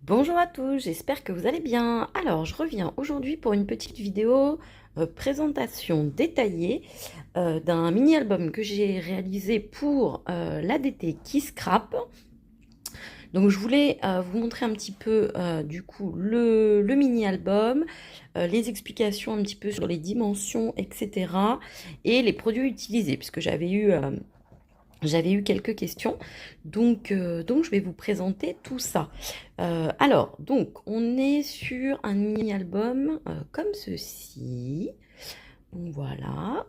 Bonjour à tous, j'espère que vous allez bien. Alors, je reviens aujourd'hui pour une petite vidéo présentation détaillée d'un mini-album que j'ai réalisé pour l'ADT qui scrape. Donc, je voulais vous montrer un petit peu du coup le mini-album, les explications un petit peu sur les dimensions, etc. et les produits utilisés, puisque j'avais eu quelques questions, donc je vais vous présenter tout ça. Alors, donc, on est sur un mini-album comme ceci. Donc, voilà.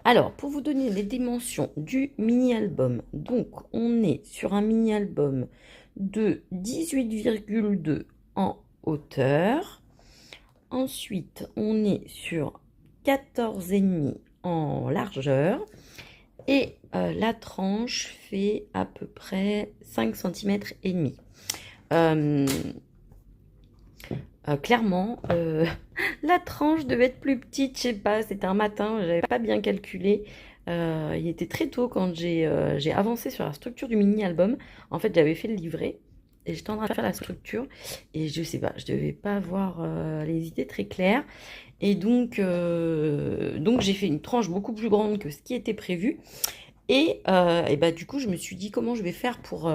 Alors, pour vous donner les dimensions du mini-album, donc on est sur un mini-album de 18,2 en hauteur. Ensuite, on est sur 14,5 en largeur. Et la tranche fait à peu près 5 cm et demi. Clairement, la tranche devait être plus petite, je sais pas, c'était un matin, j'avais pas bien calculé. Il était très tôt quand j'ai avancé sur la structure du mini-album. En fait, j'avais fait le livret et j'étais en train de faire la structure. Et je sais pas, je devais pas avoir les idées très claires. Et donc j'ai fait une tranche beaucoup plus grande que ce qui était prévu. Et bah, du coup, je me suis dit comment je vais faire pour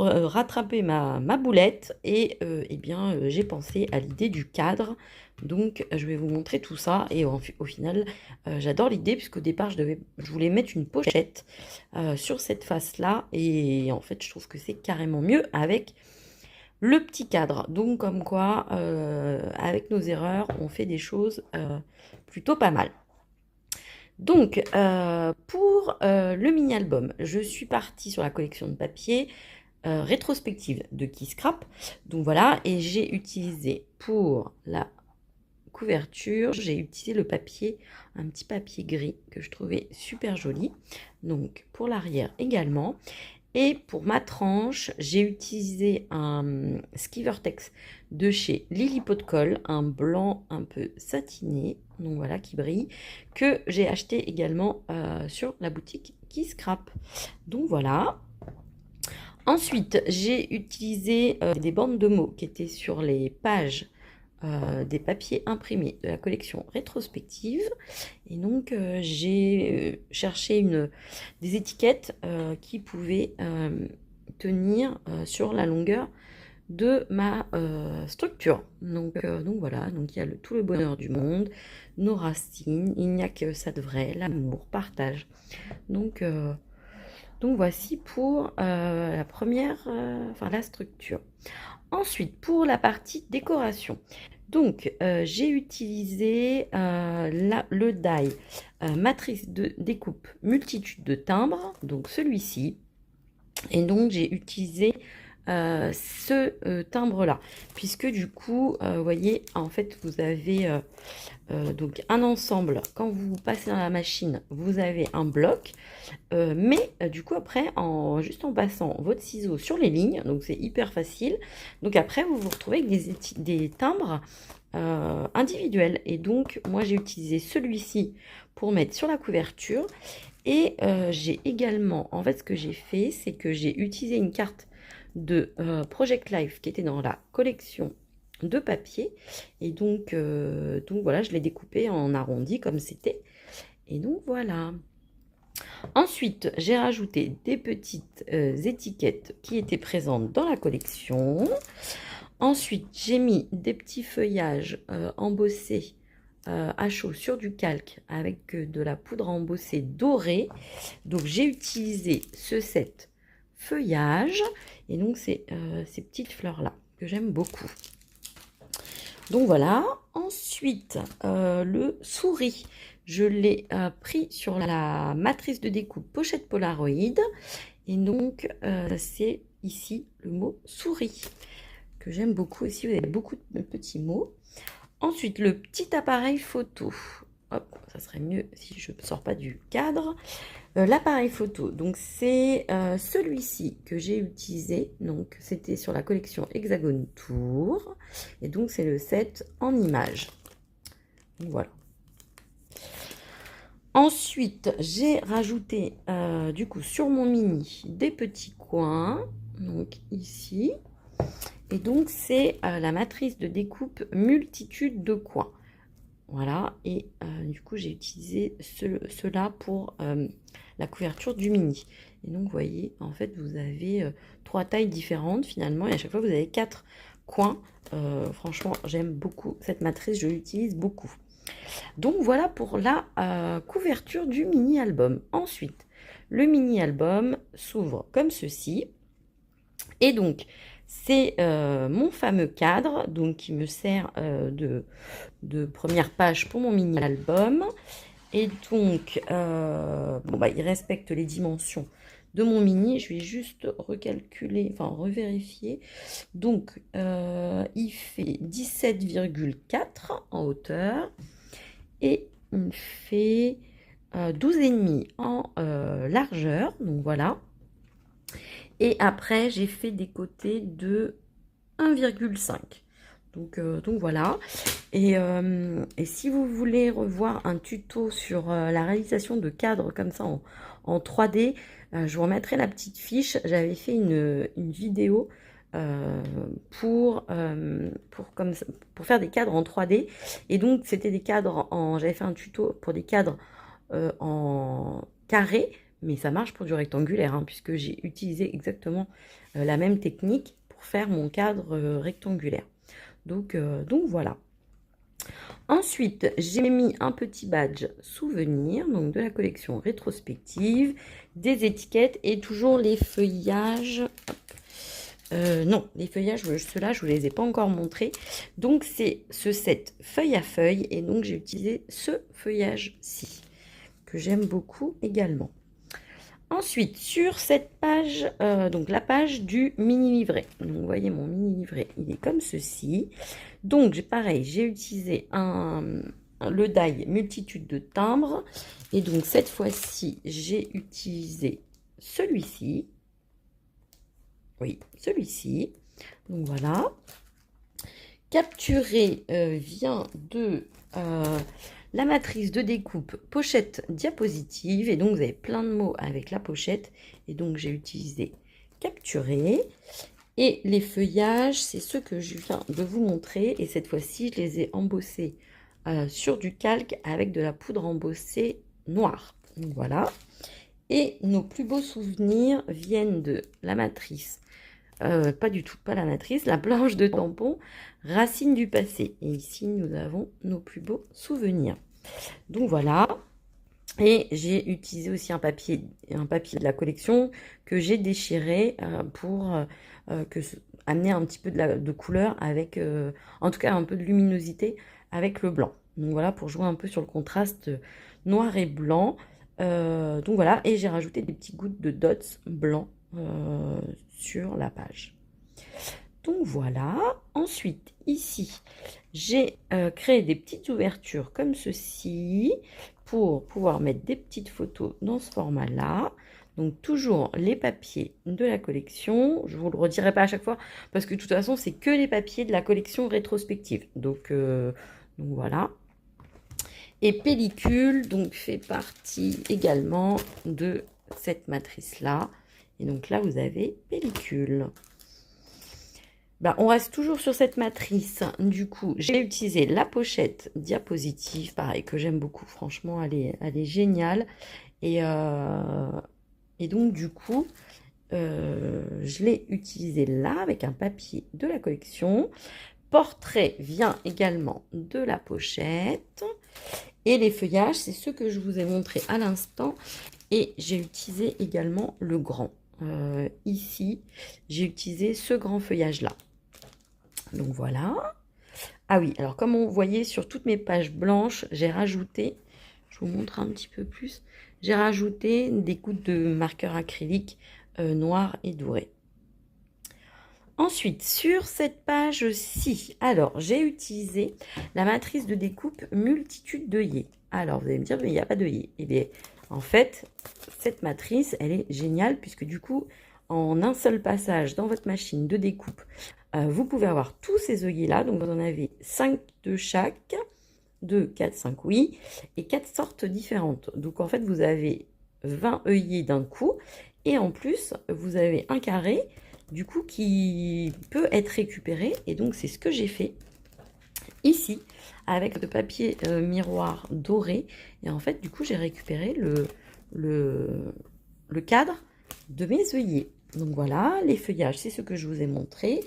rattraper ma boulette. Et eh bien, j'ai pensé à l'idée du cadre. Donc, je vais vous montrer tout ça. Et au final, j'adore l'idée puisqu'au départ, je voulais mettre une pochette sur cette face-là. Et en fait, je trouve que c'est carrément mieux avec le petit cadre. Donc, comme quoi, avec nos erreurs, on fait des choses plutôt pas mal. Donc, pour le mini-album, je suis partie sur la collection de papier rétrospective de Kiss Scrap. Donc voilà, et j'ai utilisé pour la couverture, j'ai utilisé le papier, un petit papier gris que je trouvais super joli. Donc pour l'arrière également. Et pour ma tranche, j'ai utilisé un Skivertex de chez Lily Pot de Colle, un blanc un peu satiné, donc voilà, qui brille, que j'ai acheté également sur la boutique qui scrape. Donc voilà. Ensuite, j'ai utilisé des bandes de mots qui étaient sur les pages des papiers imprimés de la collection rétrospective. Et donc, j'ai cherché des étiquettes qui pouvaient tenir sur la longueur de ma structure. Donc voilà, donc il y a tout le bonheur du monde, nos racines, il n'y a que ça de vrai, l'amour, partage. Donc, euh, donc voici pour la première, enfin la structure. Ensuite, pour la partie décoration, donc j'ai utilisé le die matrice de découpe multitude de timbres, donc celui-ci. Et donc j'ai utilisé ce timbre-là, puisque du coup, vous voyez, en fait, vous avez donc un ensemble. Quand vous passez dans la machine, vous avez un bloc, mais du coup après, juste en passant votre ciseau sur les lignes, donc c'est hyper facile. Donc après, vous vous retrouvez avec des timbres individuels. Et donc moi j'ai utilisé celui-ci pour mettre sur la couverture. Et j'ai également, en fait, ce que j'ai fait, c'est que j'ai utilisé une carte de Project Life qui était dans la collection de papier. Et donc voilà, je l'ai découpé en arrondi comme c'était. Et donc voilà. Ensuite, j'ai rajouté des petites étiquettes qui étaient présentes dans la collection. Ensuite, j'ai mis des petits feuillages embossés à chaud sur du calque avec de la poudre à embosser dorée. Donc j'ai utilisé ce set feuillage et donc c'est ces petites fleurs là que j'aime beaucoup. Donc voilà. Ensuite le souris, je l'ai pris sur la matrice de découpe pochette Polaroid et donc c'est ici le mot souris que j'aime beaucoup aussi. Vous avez beaucoup de petits mots. Ensuite, le petit appareil photo. Hop, ça serait mieux si je ne sors pas du cadre. L'appareil photo, donc c'est celui-ci que j'ai utilisé. Donc c'était sur la collection Hexagone Tour. Et donc c'est le set en images. Donc, voilà. Ensuite, j'ai rajouté du coup sur mon mini des petits coins. Donc ici. Et donc, c'est la matrice de découpe multitude de coins. Voilà, et du coup, j'ai utilisé cela pour la couverture du mini. Et donc, vous voyez, en fait, vous avez 3 tailles différentes finalement, et à chaque fois, vous avez 4 coins. Franchement, j'aime beaucoup cette matrice, je l'utilise beaucoup. Donc, voilà pour la couverture du mini-album. Ensuite, le mini-album s'ouvre comme ceci. Et donc, c'est mon fameux cadre donc, qui me sert de première page pour mon mini-album. Et donc, bon, bah, il respecte les dimensions de mon mini. Je vais juste recalculer, enfin revérifier. Donc, il fait 17,4 en hauteur et il fait 12,5 en largeur. Donc, voilà. Et après, j'ai fait des côtés de 1,5. Donc voilà. Et si vous voulez revoir un tuto sur la réalisation de cadres comme ça en 3D, je vous remettrai la petite fiche. J'avais fait une vidéo pour faire des cadres en 3D. Et donc, c'était des cadres j'avais fait un tuto pour des cadres en carré, mais ça marche pour du rectangulaire, hein, puisque j'ai utilisé exactement la même technique pour faire mon cadre rectangulaire. Donc voilà. Ensuite, j'ai mis un petit badge souvenir, donc de la collection rétrospective, des étiquettes et toujours les feuillages. Non, les feuillages, ceux-là, je ne vous les ai pas encore montrés. Donc, c'est ce set feuille à feuille. Et donc, j'ai utilisé ce feuillage-ci, que j'aime beaucoup également. Ensuite, sur cette page, donc la page du mini-livret. Donc, vous voyez, mon mini-livret, il est comme ceci. Donc, pareil, j'ai utilisé le die multitude de timbres. Et donc, cette fois-ci, j'ai utilisé celui-ci. Oui, celui-ci. Donc, voilà. Capturé vient de la matrice de découpe pochette diapositive. Et donc, vous avez plein de mots avec la pochette. Et donc, j'ai utilisé capturer. Et les feuillages, c'est ceux que je viens de vous montrer. Et cette fois-ci, je les ai embossés sur du calque avec de la poudre embossée noire. Donc, voilà. Et nos plus beaux souvenirs viennent de la matrice. Pas du tout, pas la matrice, la planche de tampon, racine du passé. Et ici, nous avons nos plus beaux souvenirs. Donc voilà. Et j'ai utilisé aussi un papier de la collection que j'ai déchiré pour amener un petit peu de couleur avec, en tout cas un peu de luminosité avec le blanc. Donc voilà, pour jouer un peu sur le contraste noir et blanc. Donc voilà, et j'ai rajouté des petites gouttes de dots blancs sur la page. Donc voilà. Ensuite, ici, j'ai créé des petites ouvertures comme ceci pour pouvoir mettre des petites photos dans ce format-là. Donc toujours les papiers de la collection. Je ne vous le redirai pas à chaque fois parce que de toute façon, c'est que les papiers de la collection rétrospective. Donc voilà. Et pellicule, donc fait partie également de cette matrice-là. Et donc là, vous avez pellicule. Ben, on reste toujours sur cette matrice. Du coup, j'ai utilisé la pochette diapositive, pareil, que j'aime beaucoup. Franchement, elle est géniale. Et donc, du coup, je l'ai utilisée là avec un papier de la collection. Portrait vient également de la pochette. Et les feuillages, c'est ceux que je vous ai montré à l'instant. Et j'ai utilisé également le grand. Ici, j'ai utilisé ce grand feuillage-là. Donc voilà. Ah oui, alors comme on voyait sur toutes mes pages blanches, j'ai rajouté, je vous montre un petit peu plus, j'ai rajouté des gouttes de marqueur acrylique noir et doré. Ensuite, sur cette page-ci, alors j'ai utilisé la matrice de découpe multitude d'œillets. Alors vous allez me dire, mais il n'y a pas d'œillets. Eh bien, en fait, cette matrice, elle est géniale puisque du coup, en un seul passage dans votre machine de découpe, vous pouvez avoir tous ces œillets-là. Donc, vous en avez 5 de chaque, 2, 4, 5, oui, et 4 sortes différentes. Donc, en fait, vous avez 20 œillets d'un coup. Et en plus, vous avez un carré du coup, qui peut être récupéré. Et donc, c'est ce que j'ai fait ici, avec le papier miroir doré. Et en fait, du coup, j'ai récupéré le cadre de mes œillets. Donc voilà, les feuillages, c'est ce que je vous ai montré.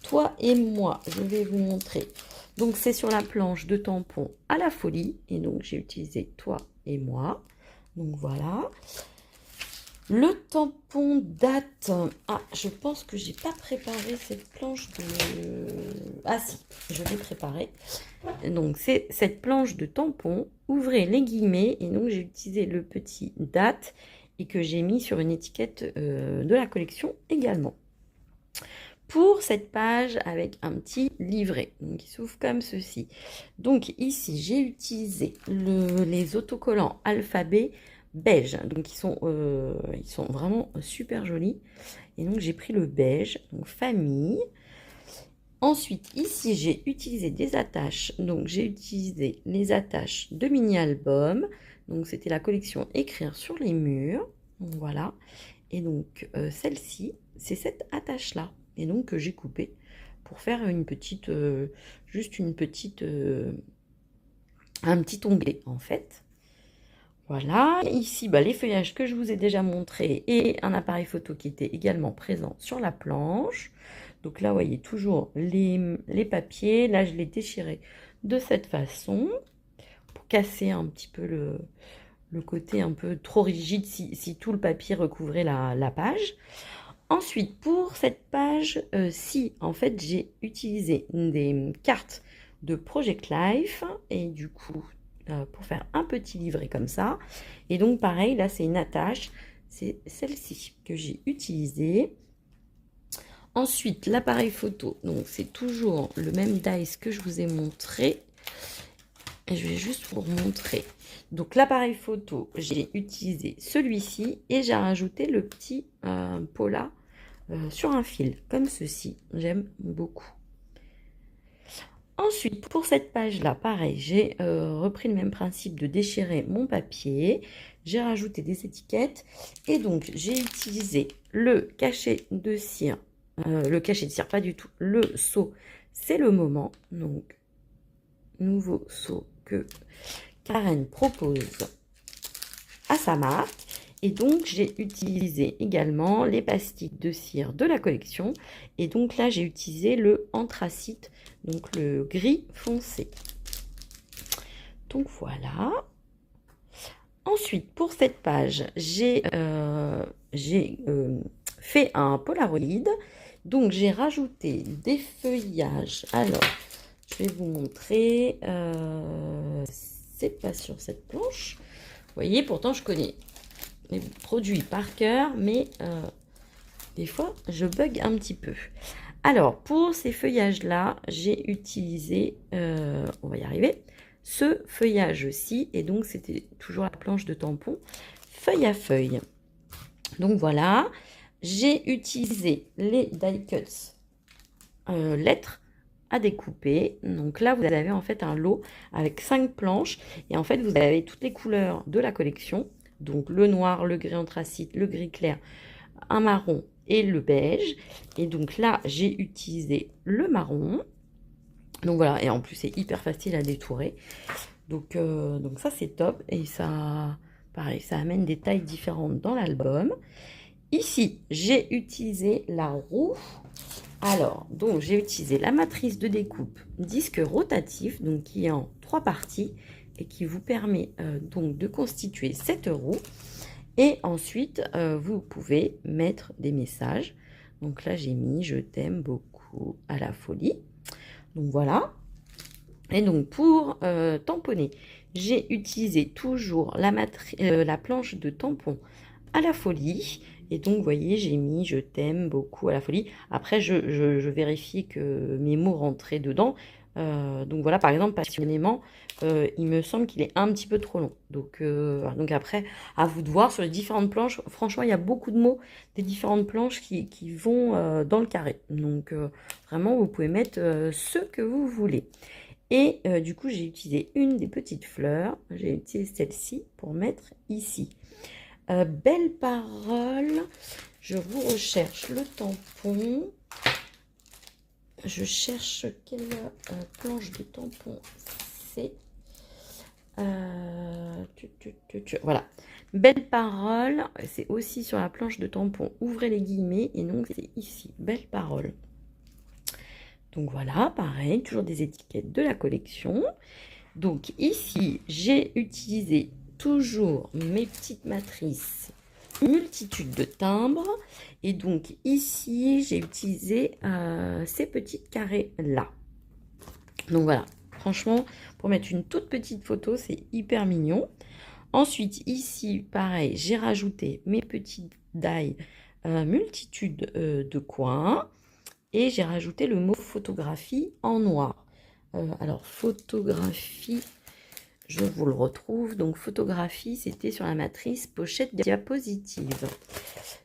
Toi et moi, je vais vous montrer. Donc, c'est sur la planche de tampon à la folie. Et donc, j'ai utilisé toi et moi. Donc, voilà. Le tampon date. Ah, je pense que j'ai pas préparé cette planche de... Ah si, je l'ai préparée. Donc, c'est cette planche de tampon. Ouvrez les guillemets. Et donc, j'ai utilisé le petit date et que j'ai mis sur une étiquette de la collection également. Pour cette page avec un petit livret, donc il s'ouvre comme ceci. Donc ici, j'ai utilisé les autocollants alphabet beige. Donc ils sont vraiment super jolis. Et donc j'ai pris le beige, donc famille. Ensuite, ici, j'ai utilisé des attaches. Donc j'ai utilisé les attaches de mini-album. Donc c'était la collection Écrire sur les murs. Donc voilà. Et donc celle-ci, c'est cette attache-là. Et donc que j'ai coupé pour faire une petite, juste une petite, un petit onglet en fait. Voilà, ici bah, les feuillages que je vous ai déjà montrés et un appareil photo qui était également présent sur la planche. Donc là, vous voyez toujours les papiers. Là, je l'ai déchiré de cette façon pour casser un petit peu le côté un peu trop rigide si tout le papier recouvrait la page. Ensuite, pour cette page-ci, en fait, j'ai utilisé des cartes de Project Life et du coup, pour faire un petit livret comme ça. Et donc, pareil, là, c'est une attache. C'est celle-ci que j'ai utilisée. Ensuite, l'appareil photo. Donc, c'est toujours le même dice que je vous ai montré. Et je vais juste vous montrer. Donc, l'appareil photo, j'ai utilisé celui-ci et j'ai rajouté le petit Pola sur un fil, comme ceci. J'aime beaucoup. Ensuite, pour cette page-là, pareil, j'ai repris le même principe de déchirer mon papier. J'ai rajouté des étiquettes. Et donc, j'ai utilisé le cachet de cire. Le cachet de cire, pas du tout. Le seau, c'est le moment. Donc, nouveau seau que Karen propose à sa marque. Et donc, j'ai utilisé également les pastiques de cire de la collection. Et donc là, j'ai utilisé le anthracite, donc le gris foncé. Donc voilà. Ensuite, pour cette page, j'ai fait un Polaroid. Donc, j'ai rajouté des feuillages. Alors, je vais vous montrer. C'est pas sur cette planche. Vous voyez, pourtant, je connais les produits par cœur, mais des fois, je bug un petit peu. Alors, pour ces feuillages-là, j'ai utilisé, on va y arriver, ce feuillage-ci. Et donc, c'était toujours la planche de tampon, feuille à feuille. Donc, voilà. J'ai utilisé les die cuts lettres à découper. Donc là, vous avez en fait un lot avec 5 planches. Et en fait, vous avez toutes les couleurs de la collection. Donc le noir, le gris anthracite, le gris clair, un marron et le beige. Et donc là, j'ai utilisé le marron. Donc voilà, et en plus, c'est hyper facile à détourer. Donc ça, c'est top. Et ça, pareil, ça amène des tailles différentes dans l'album. Ici, j'ai utilisé la roue. Alors, donc j'ai utilisé la matrice de découpe disque rotatif, donc qui est en 3 parties et qui vous permet donc de constituer cette roue. Et ensuite, vous pouvez mettre des messages. Donc là, j'ai mis « Je t'aime beaucoup à la folie ». Donc voilà. Et donc pour tamponner, j'ai utilisé toujours la planche de tampon à la folie. Et donc, vous voyez, j'ai mis « Je t'aime beaucoup à la folie ». Après, je vérifie que mes mots rentraient dedans. Donc voilà, par exemple, passionnément, il me semble qu'il est un petit peu trop long. Donc après, à vous de voir sur les différentes planches. Franchement, il y a beaucoup de mots des différentes planches qui vont dans le carré. Donc vraiment, vous pouvez mettre ce que vous voulez. Et du coup, j'ai utilisé une des petites fleurs. J'ai utilisé celle-ci pour mettre ici. Belle parole. je vous recherche le tampon. Je cherche quelle planche de tampon c'est. Voilà. Belle parole, c'est aussi sur la planche de tampon. Ouvrez les guillemets et donc c'est ici. Belle parole. Donc voilà, pareil, toujours des étiquettes de la collection. Donc ici, j'ai utilisé toujours mes petites matrices multitude de timbres. Et donc ici, j'ai utilisé ces petits carrés-là. Donc voilà, franchement, pour mettre une toute petite photo, c'est hyper mignon. Ensuite, ici, pareil, j'ai rajouté mes petites die multitude de coins. Et j'ai rajouté le mot photographie en noir. Alors, photographie, je vous le retrouve. Donc, photographie, c'était sur la matrice pochette diapositive.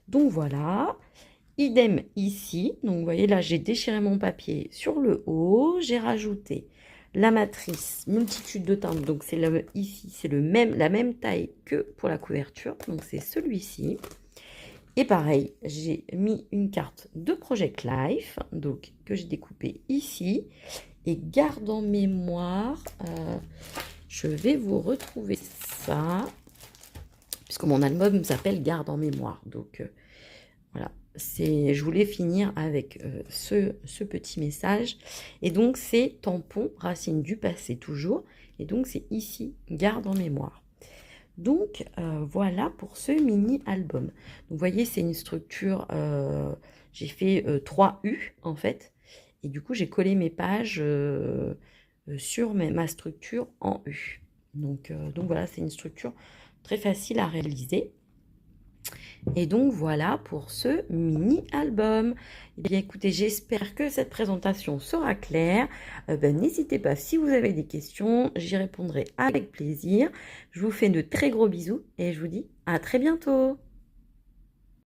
Donc, voilà. Idem ici. Donc, vous voyez, là, j'ai déchiré mon papier sur le haut. J'ai rajouté la matrice multitude de timbres. Donc, c'est ici, c'est la même taille que pour la couverture. Donc, c'est celui-ci. Et pareil, j'ai mis une carte de Project Life, donc que j'ai découpée ici. Et garde en mémoire, je vais vous retrouver ça, puisque mon album s'appelle Garde en mémoire. Donc voilà, je voulais finir avec ce petit message. Et donc c'est tampon, racine du passé toujours. Et donc c'est ici, garde en mémoire. Donc, voilà pour ce mini-album. Vous voyez, c'est une structure, j'ai fait 3 U en fait. Et du coup, j'ai collé mes pages sur ma structure en U. Donc voilà, c'est une structure très facile à réaliser. Et donc voilà pour ce mini-album. Eh bien écoutez, j'espère que cette présentation sera claire. N'hésitez pas si vous avez des questions, j'y répondrai avec plaisir. Je vous fais de très gros bisous et je vous dis à très bientôt.